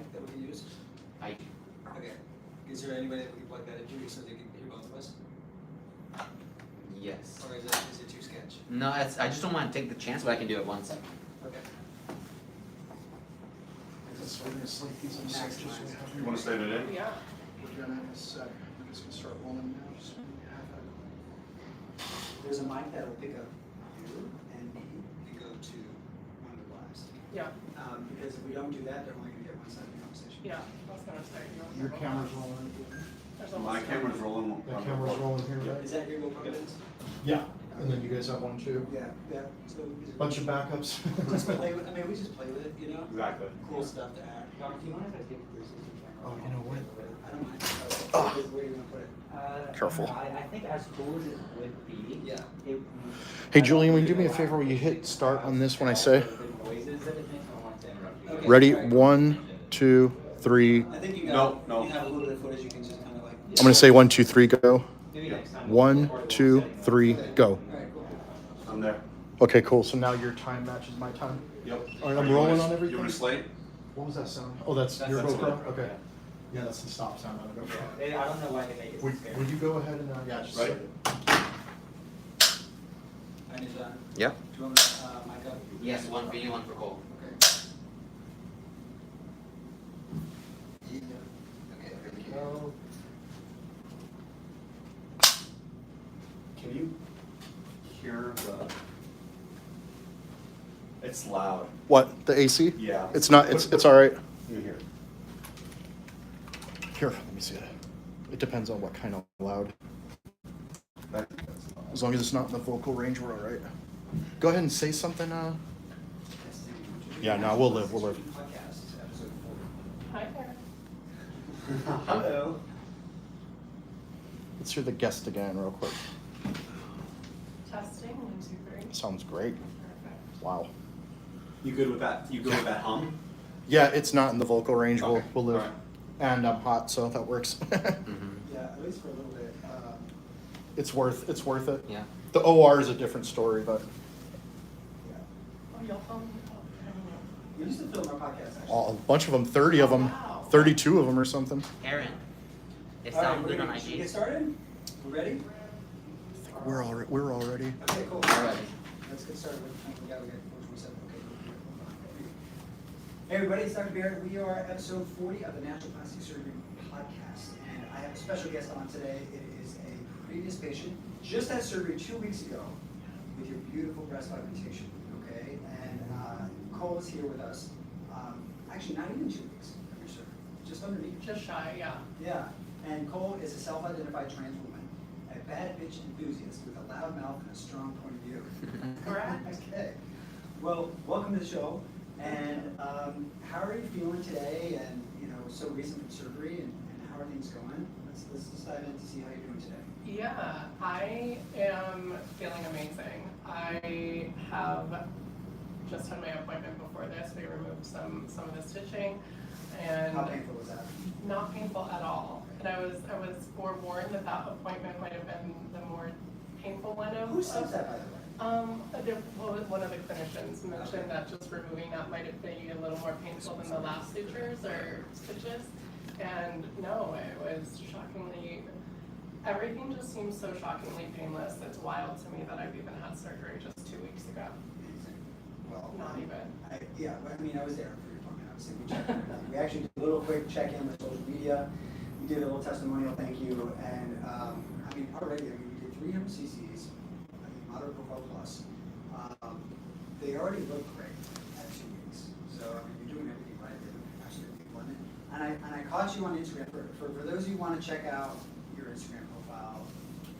mic that we can use? I do. Okay. Is there anybody that we can plug that into so they can hear both of us? Yes. Or is it too sketch? No, I just don't want to take the chance, but I can do it 1 second. Okay. So we're gonna slate these in sections. Maximize. You wanna slate it in? Yeah. We're gonna have a sec. We're just gonna start rolling now. Just half There's a mic that will pick up you and me and go to one of the wives. Yeah. Because if we don't do that, they're only gonna get one side of the conversation. Yeah. I was gonna say. Your camera's rolling. There's My almost camera's rolling. That camera's rolling here, right? Is that your GoPro lens? Yeah. And then you guys have one too. Yeah, yeah. So Bunch of backups. just play with. I mean, we just play with it, you know. Exactly. Cool stuff to add. Doc, do you mind if I take the 360 camera? Oh, you know what? I don't mind. Where are you gonna put it? Careful. I think as cool as it would be. Yeah. Hey Julian, will you do me a favor? Will you hit start on this when I say? The noises that it makes, I don't want to interrupt you. Okay. Ready? 1, 2, 3. I think you got. No. You have a little bit of footage. You can just kind of like. I'm gonna say 1, 2, 3, go. Maybe next time. 1, 2, 3, go. All right, cool. I'm there. Okay, cool. So now your time matches my time. Yep. All right, I'm rolling on You everything. wanna slate? What was that sound? Oh, that's your That's GoPro? it. Okay. Yeah, that's the stop sound on the GoPro. I don't know why they make it Would, scary. would you go ahead and, yeah, just. Right. I need that. Yep. Do you want to mic up? Yes, one for you, one for Cole. Okay. Yeah. Okay, there we go. Can you hear the? It's loud. What, the AC? Yeah. It's not, it's all right. You hear? Here, let me see it. It depends on what kind of loud. That's As long as it's not in the vocal range, we're all right. Go ahead and say something, Yeah, no, we'll live. Podcast, episode 4. Hi there. Hello. Let's hear the guest again real quick. Testing, 1, 2, 3. Sounds great. Perfect. Wow. You good with that? You good with that hum? Yeah, it's not in the vocal range, Okay, we'll live. all right. And I'm hot, so that works. Yeah, at least for a little bit. It's worth it. Yeah. The OR is a different story, but Yeah. Oh, you'll film? Oh, I don't know. We used to film our podcast actually. a bunch of them, 30 of them, Wow. 32 of them or something. Aaron, it All right, sounds good on should we IG. get started? We ready? We're all ready. Okay, cool. Alright. Let's get started with, we got 427, okay. Hey everybody, it's Dr. Barrett. We are episode 40 of the Natural Plastic Surgery Podcast. And I have a special guest on today. It is a previous patient, just had surgery 2 weeks ago with your beautiful breast augmentation, okay? And Cole is here with us. Actually, not even 2 weeks of your surgery, just underneath. Just shy, yeah. Yeah, and Cole is a self-identified trans woman, a bad bitch enthusiast with a loud mouth and a strong point of view. Correct. Okay. Well, welcome to the show. And how are you feeling today? And so recent from surgery, and how are things going? Let's just dive in to see how you're doing today. Yeah, I am feeling amazing. I have just had my appointment before this. We removed some of the stitching, and How painful was that? not painful at all. And I was forewarned that appointment might have been the more painful one of. Who says that, by the way? One of the clinicians mentioned that just removing that might have been a little more painful than the last sutures or stitches. And no, it was shockingly, everything just seems so shockingly painless. It's wild to me that I've even had surgery just 2 weeks ago. Well, Not even. I was there for your appointment. Obviously, we checked everything. We actually did a little quick check-in with social media. We did a little testimonial thank you, and already, we did 300 cc's, moderate profile plus. They already look great at 2 weeks. So you're doing everything right. They're absolutely blended. And I caught you on Instagram. For those of you who want to check out your Instagram profile,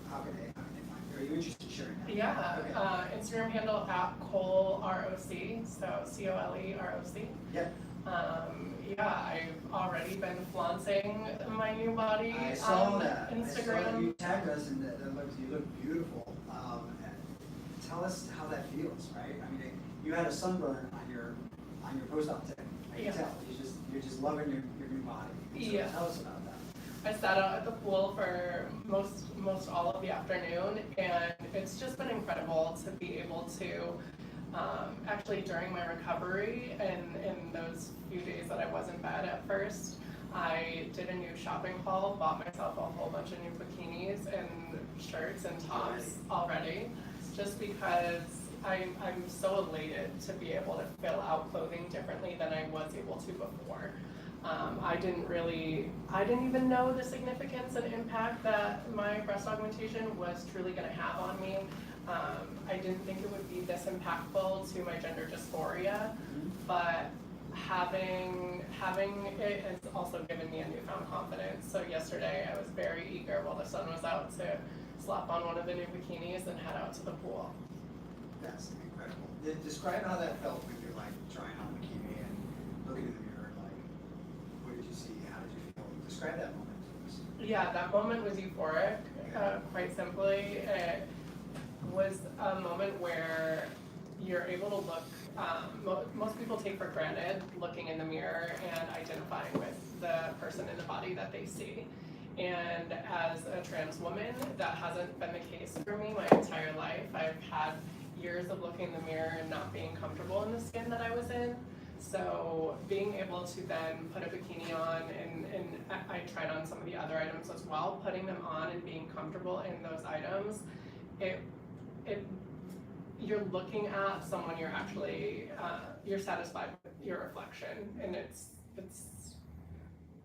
how can they find you? Are you interested in sharing that? Yeah, Okay. Instagram handle at Cole ROC, so COLEROC. Yep. I've already been flaunting my new body I saw on that. I saw that. Instagram. You tagged us, and you look beautiful. Tell us how that feels, right? You had a sunburn on your post-op day. I can Yeah. tell. You're just loving your new body. So Yeah. Tell us about that. I sat out at the pool for most all of the afternoon, and it's just been incredible to be able to Actually, during my recovery and in those few days that I was in bed at first, I did a new shopping haul, bought myself a whole bunch of new bikinis and shirts and tops already, just because I'm so elated to be able to fill out clothing differently than I was able to before. I didn't even know the significance and impact that my breast augmentation was truly going to have on me. I didn't think it would be this impactful to my gender dysphoria, but having it has also given me a newfound confidence. So yesterday I was very eager while the sun was out to slap on one of the new bikinis and head out to the pool. That's incredible. Describe how that felt when you're like trying on the bikini and looking in the mirror, like, what did you see? How did you feel? Describe that moment to us. Yeah, that moment was euphoric, quite simply. It was a moment where you're able to look, most people take for granted looking in the mirror and identifying with the person in the body that they see. And as a trans woman, that hasn't been the case for me my entire life. I've had years of looking in the mirror and not being comfortable in the skin that I was in. So being able to then put a bikini on, and I tried on some of the other items as well, putting them on and being comfortable in those items, you're looking at someone you're actually, you're satisfied with your reflection, and it's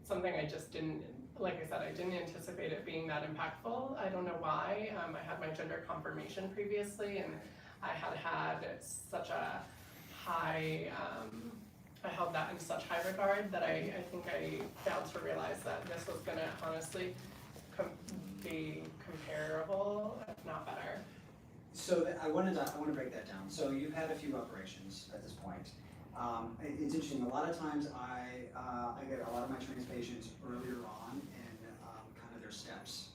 something I just didn't, like I said, I didn't anticipate it being that impactful. I don't know why. I had my gender confirmation previously, and I had such a high, I held that in such high regard that I think I failed to realize that this was gonna honestly be comparable, if not better. So I want to break that down. So you've had a few operations at this point. It's interesting. A lot of times I get a lot of my trans patients earlier on in kind of their steps.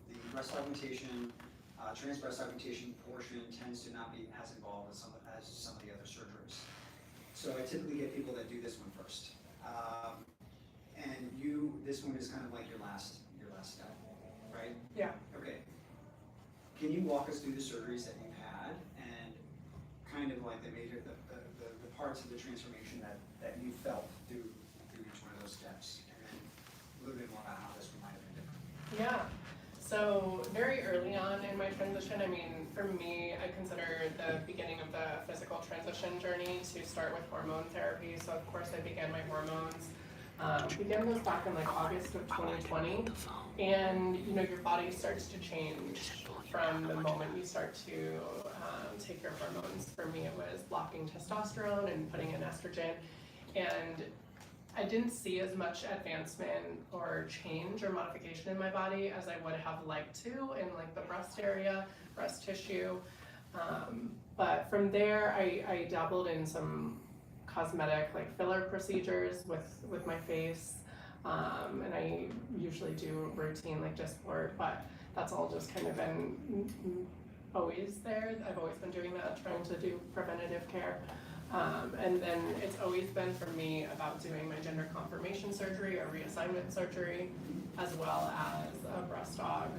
The breast augmentation, trans breast augmentation portion tends to not be as involved as some of the other surgeries. So I typically get people that do this one first. And this one is kind of like your last step, right? Yeah. Okay. Can you walk us through the surgeries that you've had and kind of like the parts of the transformation that you felt through each one of those steps, and then a little bit more about how this one might have been different? Yeah. So very early on in my transition, I mean, for me, I consider the beginning of the physical transition journey to start with hormone therapy. So of course I began my hormones. Began those back in like August of 2020, and you know, your body starts to change from the moment you start to take your hormones. For me, it was blocking testosterone and putting in estrogen, and I didn't see as much advancement or change or modification in my body as I would have liked to in like the breast area, breast tissue. But from there, I dabbled in some cosmetic like filler procedures with my face, and I usually do routine like Dysport, but that's all just kind of been always there. I've always been doing that, trying to do preventative care. And then it's always been for me about doing my gender confirmation surgery or reassignment surgery, as well as a breast aug.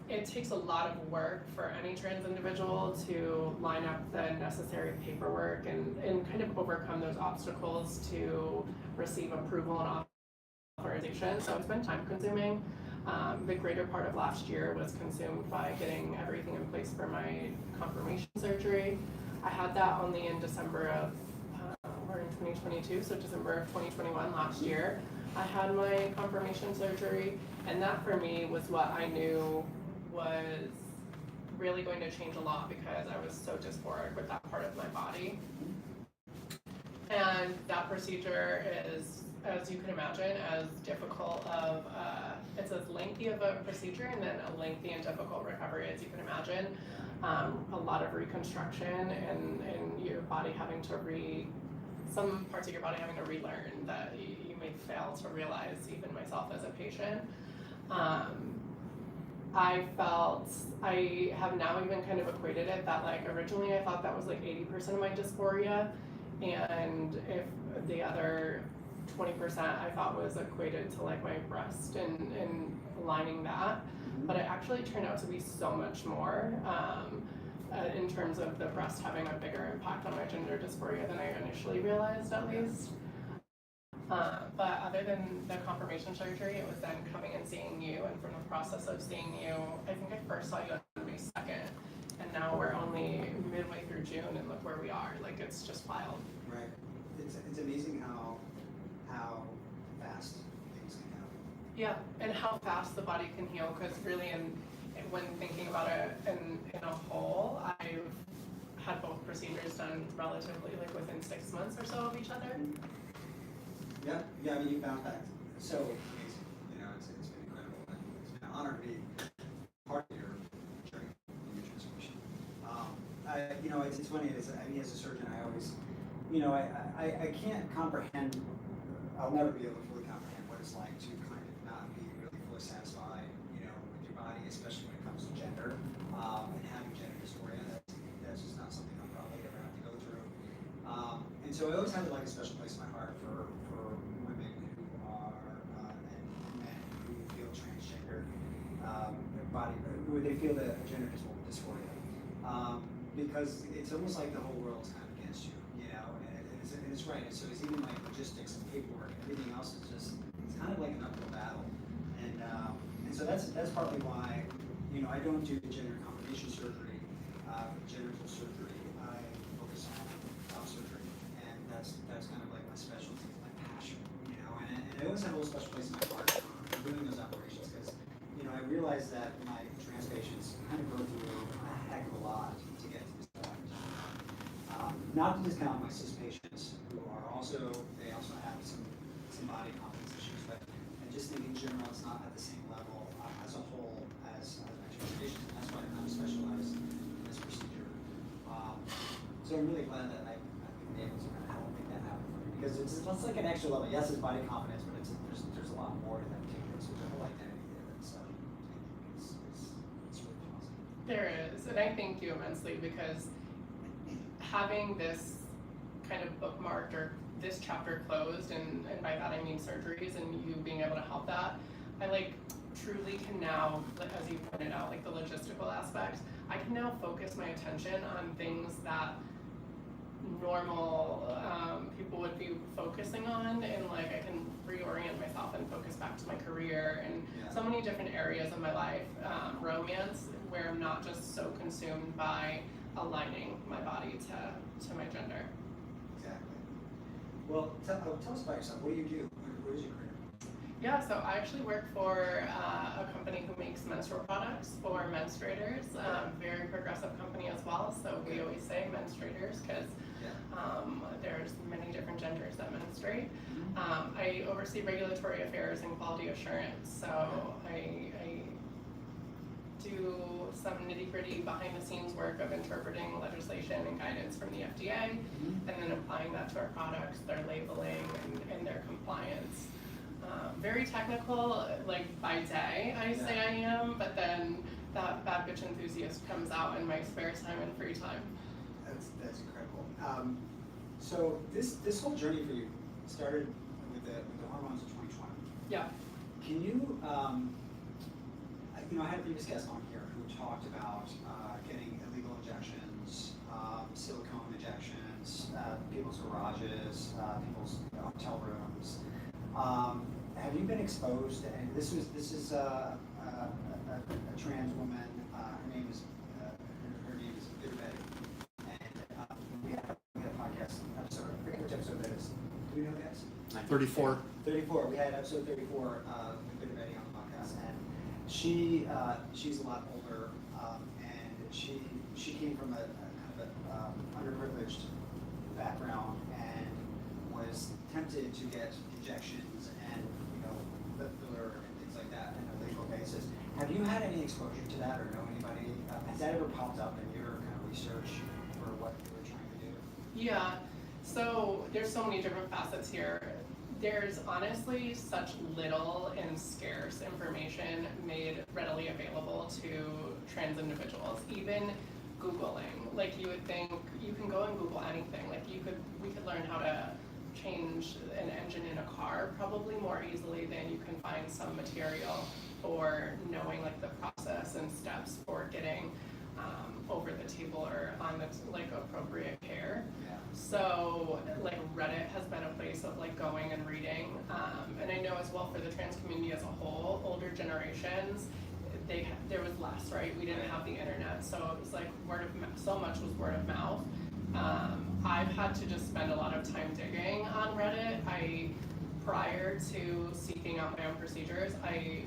It takes a lot of work for any trans individual to line up the necessary paperwork and kind of overcome those obstacles to receive approval and authorization. So it's been time consuming. The greater part of last year was consumed by getting everything in place for my confirmation surgery. I had that only in December of, we're in 2022, so December of 2021 last year. I had my confirmation surgery, and that for me was what I knew was really going to change a lot because I was so dysphoric with that part of my body. And that procedure is, as you can imagine, as difficult of, it's as lengthy of a procedure and then a lengthy and difficult recovery as you can imagine. A lot of reconstruction and your body having to some parts of your body having to relearn that you may fail to realize, even myself as a patient. I have now even kind of equated it that like originally I thought that was like 80% of my dysphoria, and if the other 20% I thought was equated to like my breast and aligning that, but it actually turned out to be so much more. in terms of the breast having a bigger impact on my gender dysphoria than I initially realized, at least. But other than the confirmation surgery, it was then coming and seeing you, and from the process of seeing you, I think I first saw you on May 2nd, and now we're only midway through June, and look where we are. Like, it's just wild. Right. It's amazing how fast things can happen. Yeah, and how fast the body can heal, because really, when thinking about it in a whole, I've had both procedures done relatively, like, within 6 months or so of each other. Yeah, I mean, you bounced back so amazing. You know, it's been incredible. And it's been an honor to be part of your journey and your transformation. It's funny. I mean, as a surgeon, I always, I can't comprehend. I'll never be able to fully comprehend what it's like to kind of not be really fully satisfied, with your body, especially when it comes to gender, and having gender dysphoria. That's just not something I'll probably ever have to go through. And so I always had like a special place in my heart for women who are and men who feel transgender, who they feel the gender dysphoria, because it's almost like the whole world's kind of against you, and it's right. And so it's even like logistics and paperwork, everything else is just it's kind of like an uphill battle, and so that's partly why I don't do the gender confirmation surgery, genital surgery. I focus on surgery, and that's kind of like my specialty, my passion, and I always have a little special place in my heart for doing those operations because, I realize that my trans patients kind of go through a heck of a lot to get to this point. Not to discount my cis patients who are they also have some body confidence issues, but I just think in general it's not at the same level as a whole as my trans patients, and that's why I'm specialized in this procedure. So I'm really glad that I've been able to kind of help make that happen for me because it's like an extra level. Yes, it's body confidence, but there's a lot more to that too. So there's a whole identity there that's it's really positive. There is, and I thank you immensely because having this kind of bookmarked or this chapter closed, and by that I mean surgeries and you being able to help that, I truly can now, as you pointed out, the logistical aspect, I can now focus my attention on things that normal people would be focusing on, and I can reorient myself and focus back to my career and so many different areas of my life, romance, where I'm not just so consumed by aligning my body to my gender. Exactly. Well, tell us about yourself. What do you do? What is your career? Yeah, so I actually work for a company who makes menstrual products for menstruators, very progressive company as well, so we always say menstruators because there's many different genders that menstruate. I oversee regulatory affairs and quality assurance, so I do some nitty-gritty behind-the-scenes work of interpreting legislation and guidance from the FDA, and then applying that to our products, their labeling, and their compliance. Very technical, by day, I say I am, but then that bad bitch enthusiast comes out in my spare time and free time. That's incredible. So this whole journey for you started with the hormones in 2020. Yeah. Can you, I had a previous guest on here who talked about getting illegal injections, silicone injections, people's garages, people's hotel rooms. Have you been exposed? And this is a trans woman. Her name is Barrett, and we had a podcast episode. I forget which episode that is. Do we know, guys? 34. 34. We had episode 34 with Barrett on the podcast, and she's a lot older, and she came from a kind of underprivileged background and was tempted to get injections and lip filler and things like that on a legal basis. Have you had any exposure to that or know anybody? Has that ever popped up in your kind of research for what you were trying to do? Yeah, so there's so many different facets here. There's honestly such little and scarce information made readily available to trans individuals. Even Googling, you would think you can go and Google anything. We could learn how to change an engine in a car probably more easily than you can find some material for knowing the process and steps for getting over the table or on the like appropriate care. Yeah. So like Reddit has been a place of like going and reading, and I know as well for the trans community as a whole, older generations, there was less, right? We didn't have the internet, so it was like word of mouth. So much was word of mouth. I've had to just spend a lot of time digging on Reddit. Prior to seeking out my own procedures, I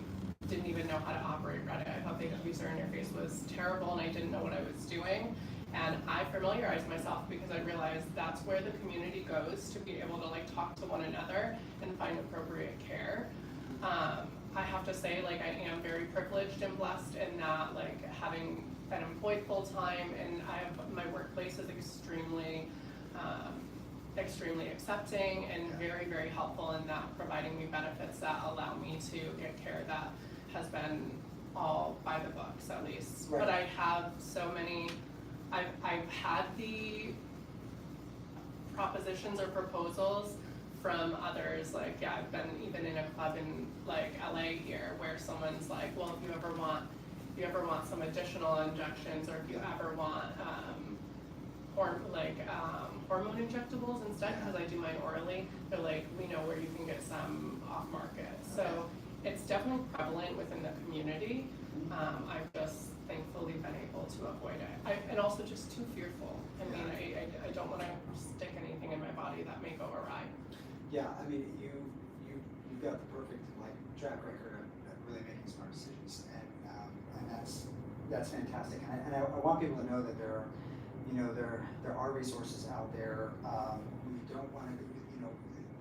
didn't even know how to operate Reddit. I thought the user interface was terrible and I didn't know what I was doing. And I familiarized myself because I realized that's where the community goes to be able to like talk to one another and find appropriate care. I have to say, like, I am very privileged and blessed in that, like, having been employed full time, and my workplace is extremely accepting and very, very helpful in that, providing me benefits that allow me to get care that has been all by the books at least. Right. But I have so many, I've had the propositions or proposals from others, like, yeah, I've been even in a club in like LA here where someone's like, well, if you ever want some additional injections, or if you ever want hormone injectables instead, because I do mine orally, they're like, we know where you can get some off market. So it's definitely prevalent within the community. I've just thankfully been able to avoid it. And also just too fearful. I mean, I don't want to stick anything in my body that may go awry. Yeah, I mean, you've got the perfect like track record of really making smart decisions, and that's fantastic. And I want people to know that there are resources out there. We don't want to,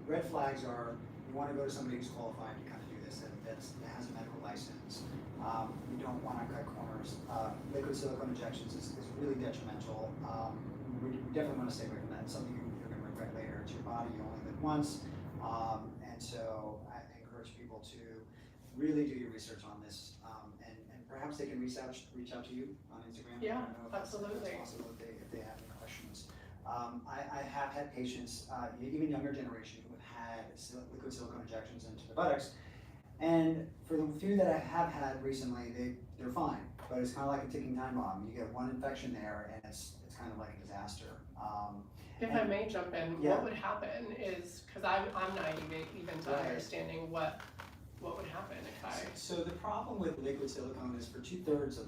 red flags are you want to go to somebody who's qualified to kind of do this, that has a medical license. We don't want to cut corners. Liquid silicone injections is really detrimental. We definitely want to stay away from that. It's something you're going to regret later. It's your body. You only live once. And so I encourage people to really do your research on this, and perhaps they can reach out to you on Instagram. Yeah, I don't know if absolutely. that's possible if they have any questions. I have had patients, even younger generation, who have had liquid silicone injections into their buttocks, and for the few that I have had recently, they're fine, but it's kind of like a ticking time bomb. You get one infection there, and it's kind of like a disaster. If I may jump in, what would happen is, because I'm naive even to understanding what would happen if I... So the problem with liquid silicone is for 2/3 of,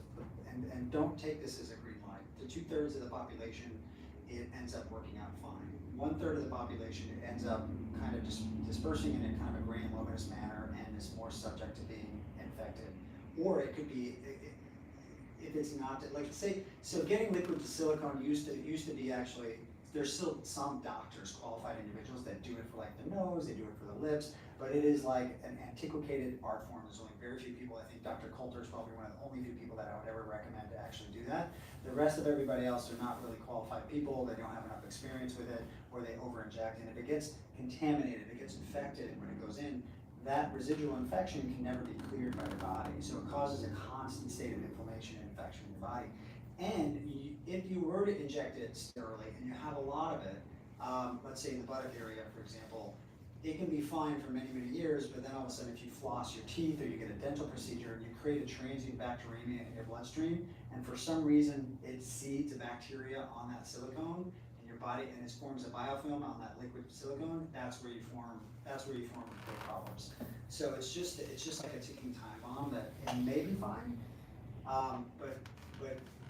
and don't take this as a green light, the 2/3 of the population, it ends up working out fine. 1/3 of the population, it ends up kind of just dispersing in a kind of a granulomatous manner and is more subject to being infected. Or it could be, if it's not, like say, so getting liquid silicone used to be actually, there's still some doctors, qualified individuals that do it for like the nose, they do it for the lips, but it is like an antiquated art form. There's only very few people. I think Dr. Coulter is probably one of the only few people that I would ever recommend to actually do that. The rest of everybody else are not really qualified people. They don't have enough experience with it, or they over-inject. And if it gets contaminated, if it gets infected, when it goes in, that residual infection can never be cleared by the body. So it causes a constant state of inflammation and infection in the body. And if you were to inject it sterilely and you have a lot of it, let's say in the buttock area, for example, it can be fine for many, many years, but then all of a sudden if you floss your teeth or you get a dental procedure, you create a transient bacteremia in your bloodstream, and for some reason it seeds a bacteria on that silicone in your body and it forms a biofilm on that liquid silicone, that's where you form big problems. So it's just like a ticking time bomb that it may be fine, but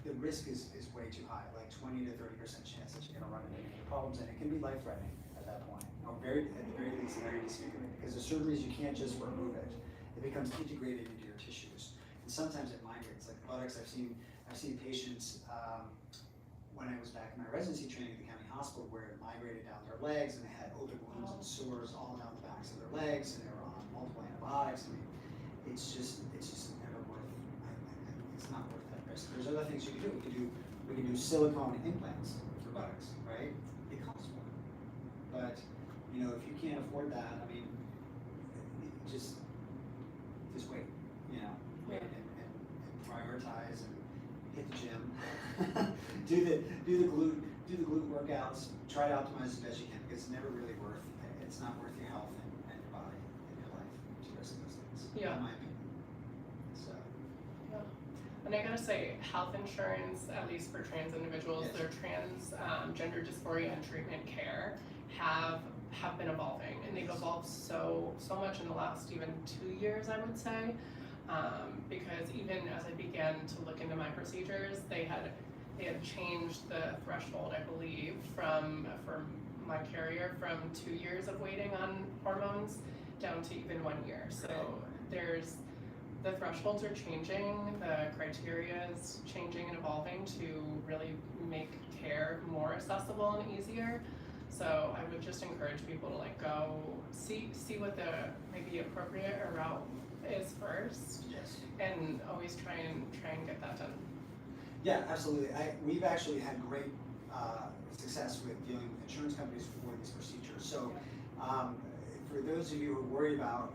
the risk is way too high, like 20 to 30% chance that you're gonna run into major problems, and it can be life-threatening at that point. Or at the very least, very disfiguring, because the surgeries, you can't just remove it. It becomes integrated into your tissues. And sometimes it migrates, like buttocks. I've seen patients, when I was back in my residency training at the county hospital, where it migrated down their legs, and they had open wounds and sores all down the backs of their legs, and they were on multiple antibiotics. I mean, it's just never worth, it's not worth that risk. There's other things you can do. We can do silicone implants for buttocks, right? It costs more. But, if you can't afford that, I mean, just wait, wait and prioritize and hit the gym, do the glute workouts, try to optimize as best you can, because it's never really it's not worth your health and your body and your life to risk those things. Yeah. In my opinion. So. Yeah. And And I gotta say, health insurance, at least for trans individuals, Yes. their trans gender dysphoria and treatment care have been evolving, and they've Yes. evolved so much in the last even 2 years, I would say. Because even as I began to look into my procedures, they had changed the threshold, I believe, from my carrier from 2 years of waiting on hormones down to even 1 year. So the thresholds are changing, the criteria is changing and evolving to really make care more accessible and easier. So I would just encourage people to like go see what the maybe appropriate route is first, Yes. and always try and get that done. Yeah, absolutely. We've actually had great success with dealing with insurance companies for these procedures. So for those of you who are worried about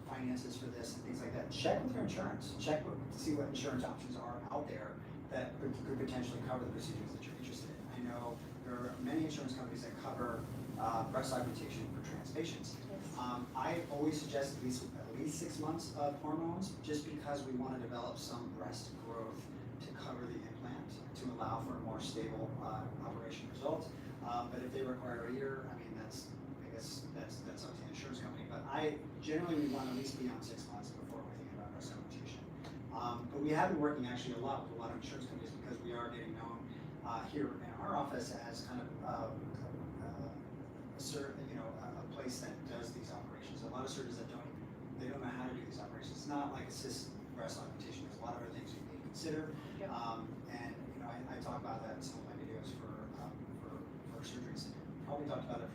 finances for this and things like that, check with your insurance. Check to see what insurance options are out there that could potentially cover the procedures that you're interested in. I know there are many insurance companies that cover breast augmentation for trans patients. I always suggest at least 6 months of hormones, just because we want to develop some breast growth to cover the implant to allow for a more stable operation result. But if they require a year, I mean, I guess that's up to the insurance company. But generally we want to at least be on 6 months before we're thinking about breast augmentation. But we have been working actually a lot with a lot of insurance companies because we are getting known here in our office as kind of a place that does these operations. A lot of surgeons that don't know how to do these operations. It's not like a cis breast augmentation. There's a lot of other things you need to consider. Yeah. And I talk about that in some of my videos for surgeries. Probably talked about it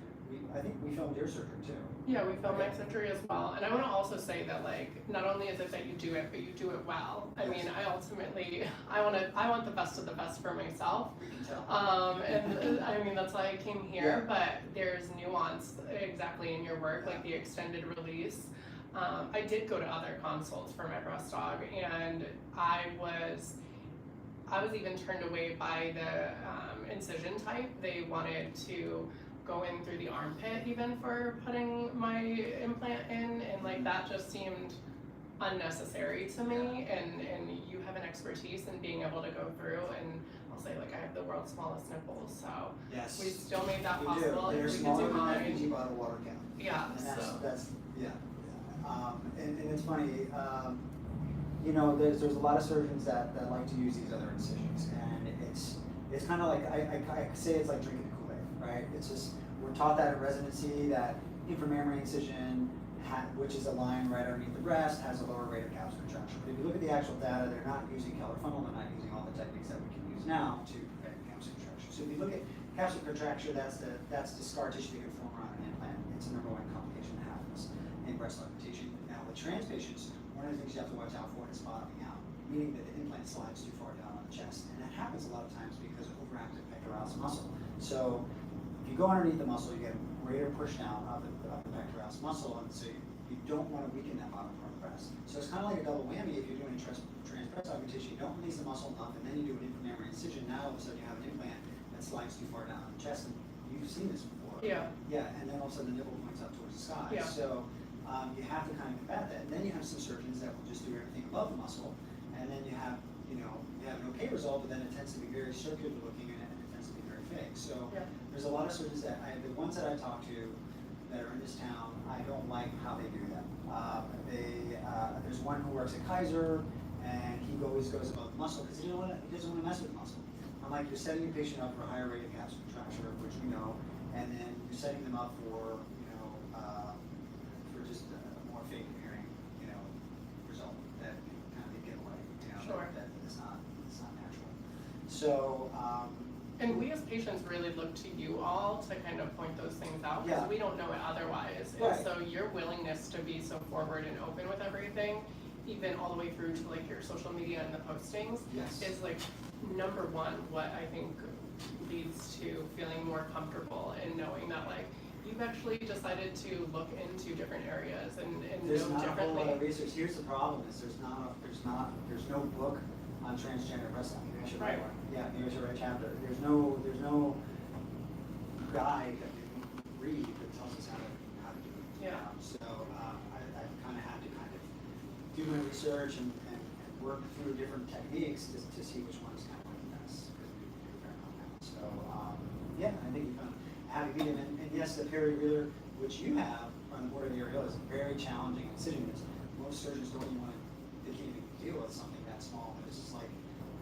I think we filmed your surgery too. Yeah, we film Okay. my surgery as well. And I want to also say that like, not only is it that you do it, but you do it well. I mean, I ultimately, I want the best of the best for myself. We can tell. And I mean, that's why I came here, Yeah. but there's nuance exactly in your work, like the extended release. I did go to other consults for my breast aug, and I was even turned away by the incision type. They wanted to go in through the armpit even for putting my implant in, and like that just seemed unnecessary to me. And you have an expertise in being able to go through, and I'll say like I have the world's smallest nipples, so Yes. we still made that We possible. do. They're If we could smaller do than that mine. PG bottle water can. Yeah, And so. that's yeah. And it's funny, there's a lot of surgeons that like to use these other incisions, and it's kind of like, I say it's like drinking the Kool-Aid, right? It's just, we're taught that in residency that inframammary incision, which is a line right underneath the breast, has a lower rate of capsular contraction. But if you look at the actual data, they're not using Keller funnel, they're not using all the techniques that we can use now to prevent capsular contraction. So if you look at capsular contracture, that's the scar tissue that can form around an implant. It's the #1 complication that happens in breast augmentation. Now with trans patients, one of the things you have to watch out for is bottoming out, meaning that the implant slides too far down on the chest. And that happens a lot of times because of overactive pectoralis muscle. So if you go underneath the muscle, you get a greater push down of the pectoralis muscle, and so you don't want to weaken that bottom part of the breast. So it's kind of like a double whammy if you're doing trans breast augmentation. You don't release the muscle enough, and then you do an inframammary incision. Now all of a sudden you have an implant that slides too far down on the chest, and you've seen this before. Yeah. Yeah, and then all of a sudden the nipple points up towards the sky. Yeah. So you have to kind of combat that. And then you have some surgeons that will just do everything above the muscle, and then you have an okay result, but then it tends to be very circular looking, and it tends to be very fake. So Yeah. there's a lot of surgeons the ones that I talk to that are in this town, I don't like how they do them. There's one who works at Kaiser, and he always goes above the muscle because he doesn't want to mess with the muscle. I'm like, you're setting your patient up for a higher rate of capsular contracture, which we know, and then you're setting them up for just a more fake appearing, result that kind of get away. Sure. That it's not natural. So. And we as patients really look to you all to kind of point those things out, because Yeah. we don't know it otherwise. Right. And so your willingness to be so forward and open with everything, even all the way through to like your social media and the postings, Yes. is like #1 what I think leads to feeling more comfortable in knowing that like you've actually decided to look into different areas and There's know not a whole lot differently. of research. Here's the problem: is there's no book on transgender breast augmentation. Maybe I should write Right. one. Yeah, maybe I should write a chapter. There's no guide that we can read that tells us how to do it. Yeah. So I kind of had to do my research and work through different techniques to see which one's kind of working best, because we do a fair amount now. So, yeah, I think you found a happy medium, and yes, the peri-realer, which you have on the border of the areola, is very challenging incision. Most surgeons don't even want to, they can't even deal with something that small, but it's just like,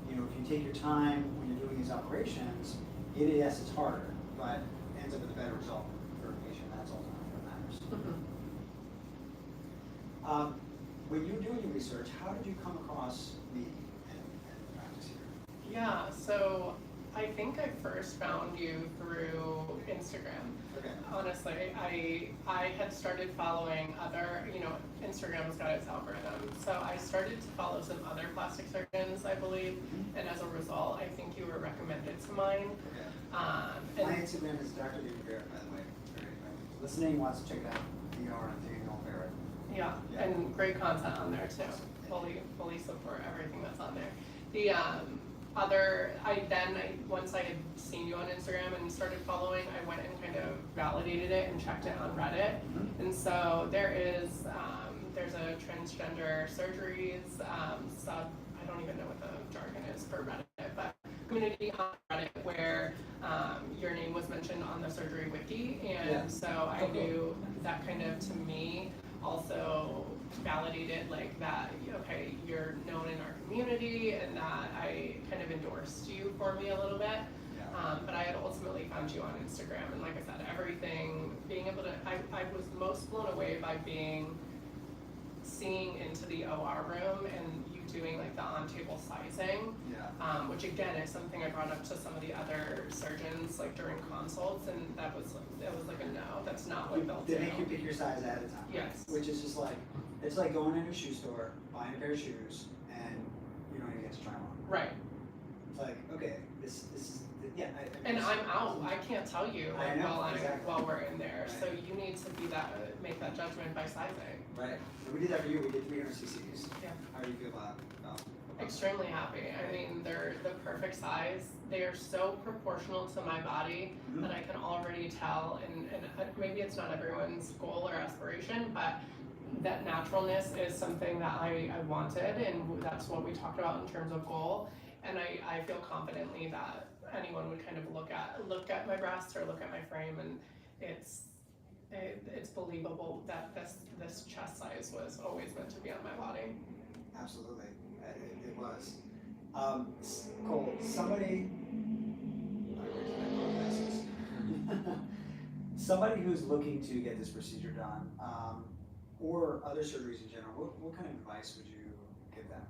you know, if you take your time when you're doing these operations, yes, it's harder, but ends up with a better result for a patient. That's ultimately what matters. When you were doing your research, how did you come across me and practice here? Yeah, so I think I first found you through Instagram. Okay. Honestly, I had started following other, you know, Instagram's got its algorithm. So I started to follow some other plastic surgeons, I believe, and as a result, I think you were recommended to mine. Okay. And My Instagram is Dr. David Barrett, by the way. If anyone's listening, wants to check it out. DR and Daniel Barrett. yeah, Yeah. and great content on there too. Fully support everything that's on there. The once I had seen you on Instagram and started following, I went and kind of validated it and checked it on Reddit. And so there's a transgender surgeries sub, I don't even know what the jargon is for Reddit, but community on Reddit where your name was mentioned on the surgery wiki, and Yeah. so I knew that kind of, to me, also validated like that, okay, you're known in our community, and that I kind of endorsed you for me a little bit. But I had ultimately found you on Instagram, and like I said, everything, being able to, I was most blown away by seeing into the OR room and you doing like the on-table sizing, which again is something I brought up to some of the other surgeons like during consults, and it was like a no, that's not what they'll do. They make you pick your size ahead of time. Yes. Which is just like, it's like going into a shoe store, buying a pair of shoes, and you don't even get to try them on. Right. It's like, okay, this is, yeah. And I'm out. I can't tell you I like, know, exactly. while we're in there. Right. So you need to make that judgment by sizing. Right. And we did that for you. We did 300 cc's. Yeah. How do you feel about Extremely happy. I mean, they're the perfect size. They are so proportional to my body that I can already tell. And maybe it's not everyone's goal or aspiration, but that naturalness is something that I wanted, and that's what we talked about in terms of goal. And I feel confidently that anyone would kind of look at my breasts or look at my frame, and it's believable that this chest size was always meant to be on my body. Absolutely. It was. Cole, somebody who's looking to get this procedure done, or other surgeries in general, what kind of advice would you give them?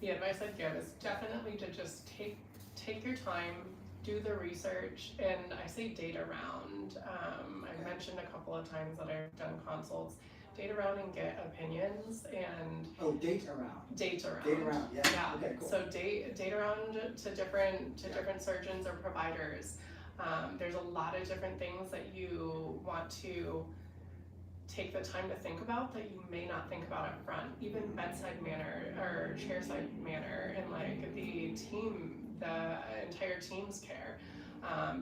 The advice I'd give is definitely to just take your time, do the research, and I say date around. I've mentioned a couple of times that I've done consults. Date around and get opinions, and Date around. Date around. Date around, yeah. Yeah. Okay, cool. So date around to different surgeons or providers. There's a lot of different things that you want to take the time to think about that you may not think about up front. Even bedside manner or chairside manner, and like the entire team's care.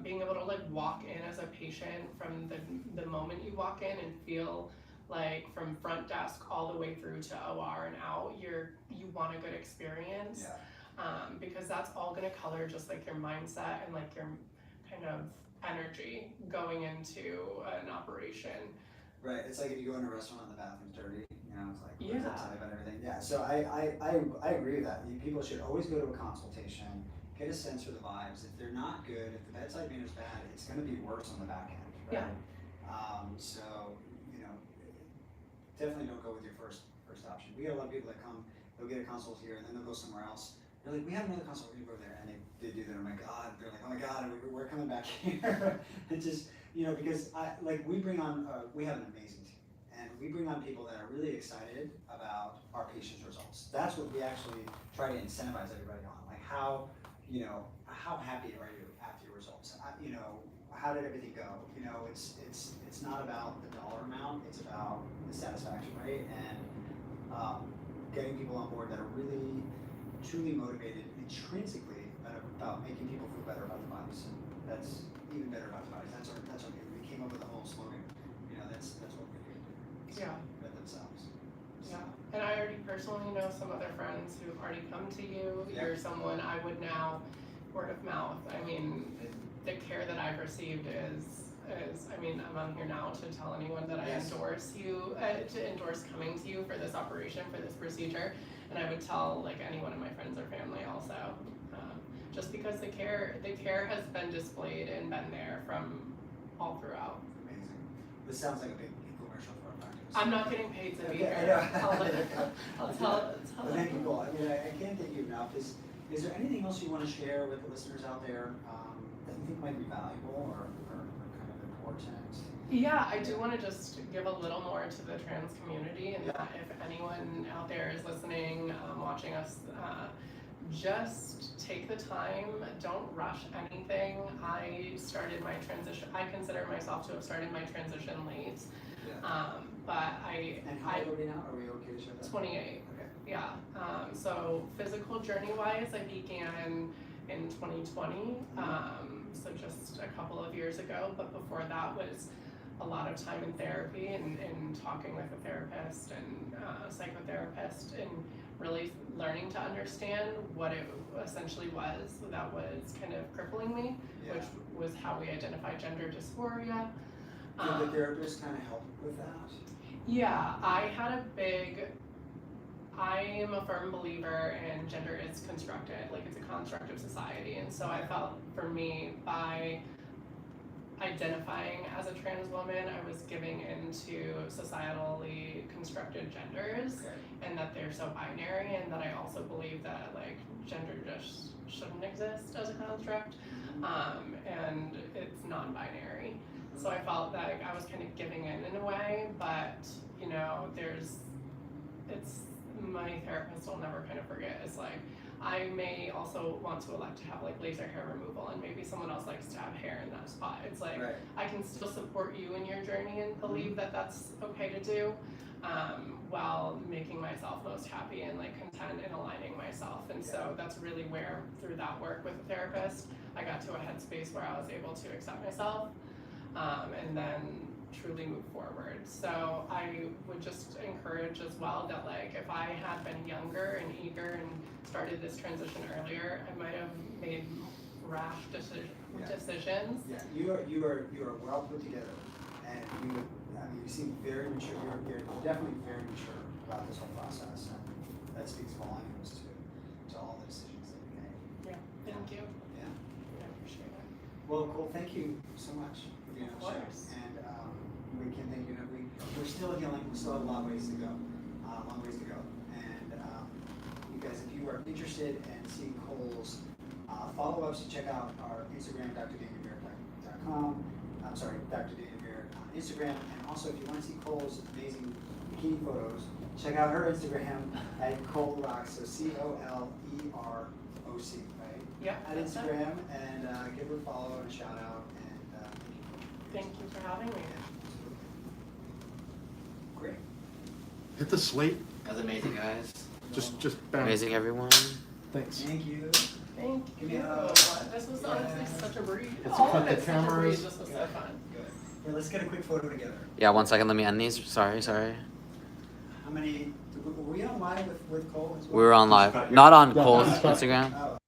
Being able to like walk in as a patient from the moment you walk in and feel like from front desk all the way through to OR and out, you want a good experience. Because that's all gonna color just like your mindset and like your kind of energy going into an operation. Right. It's like if you go in a restaurant and the bathroom's dirty, you know, it's like Yeah. where's that type and everything. Yeah. So I agree with that. People should always go to a consultation, get a sense for the vibes. If they're not good, if the bedside manner's bad, it's gonna be worse on the back end. Right? Yeah. So, you know, definitely don't go with your first option. We get a lot of people that come, they'll get a consult here and then they'll go somewhere else. They're like, we have another consult, we're gonna go there, and they do that. Oh my god, they're like, oh my god, we're coming back here. It's just, you know, because we bring on, we have an amazing team, and we bring on people that are really excited about our patients' results. That's what we actually try to incentivize everybody on. Like how happy are you after your results? You know, how did everything go? You know, it's not about the dollar amount, it's about the satisfaction, right? And getting people on board that are really truly motivated intrinsically about making people feel better about their bodies. That's even better about their bodies. That's our we came up with the whole slogan. You know, that's what we're here to do. Yeah. Better themselves. Yeah, and I personally know some other friends who've already come to you. Yeah. You're someone I would now, word of mouth. I mean, the care that I've received is, I mean, I'm on here now to tell anyone that I Yes. endorse you, to endorse coming to you for this operation, for this procedure. And I would tell like any one of my friends or family also. Just because the care has been displayed and been there from all throughout. Amazing. This sounds like a big commercial for our practice. I'm not getting paid to be Okay, I here. know. I'll tell Well, thank you, Cole. I mean, I can't thank you enough. Is there anything else you want to share with the listeners out there that you think might be valuable or kind of important? Yeah, I do want to just give a little more to the trans community, and that if anyone out there is listening, watching us, just take the time, don't rush anything. I started my transition, I consider myself to have started my transition late, but And how old are we now? Are we okay to share that? 28, Okay. yeah. So physical journey-wise, I began in 2020, so just a couple of years ago, but before that was a lot of time in therapy and talking with a therapist and psychotherapist and really learning to understand what it essentially was that was kind of crippling me, which was how we identify gender dysphoria. Did the therapist kind of help with that? Yeah, I am a firm believer in gender is constructed, like it's a construct of society, and so I felt for me by identifying as a trans woman, I was giving into societally constructed genders, and that they're so binary, and that I also believe that like gender just shouldn't exist as a construct, and it's non-binary. So I felt like I was kind of giving in a way, but you know, my therapist will never kind of forget. It's like, I may also want to elect to have like laser hair removal, and maybe someone else likes to have hair in that spot. It's like, I can still support you in your journey and believe that that's okay to do, while making myself most happy and like content and aligning myself. And so that's really where, through that work with a therapist, I got to a headspace where I was able to accept myself, and then truly move forward. So I would just encourage as well that like if I had been younger and eager and started this transition earlier, I might have made rash decisions. Yeah, you are well put together, and you seem very mature. You're definitely very mature about this whole process, and that speaks volumes to all the decisions that you made. Yeah, thank you. Yeah. I appreciate it. Well, Cole, thank you so much for being on the show. course. And we can thank you. We're still healing. We still have a long ways to go. And you guys, if you are interested in seeing Cole's follow-ups, check out our Instagram, drdanielbarrett.com. I'm sorry, Dr. Daniel Barrett on Instagram. And also, if you want to see Cole's amazing bikini photos, check out her Instagram at Cole Rocks. So COLEROC, right? Yep, At that's it. Instagram, and give her a follow and a shout out. And Thank you for having me. Great. Hit the slate. That was amazing, guys. Just bam. Amazing, everyone. Thanks. Thank you. Thank Give you. me a- This was honestly such a breeze. Let's All cut of the it's such a breeze. cameras. This was so fun. Good. Here, let's get a quick photo together. Yeah, 1 second. Let me end these. Sorry. How many? Were we on live with Cole as well? We were on live. Not on Cole's Instagram. Oh.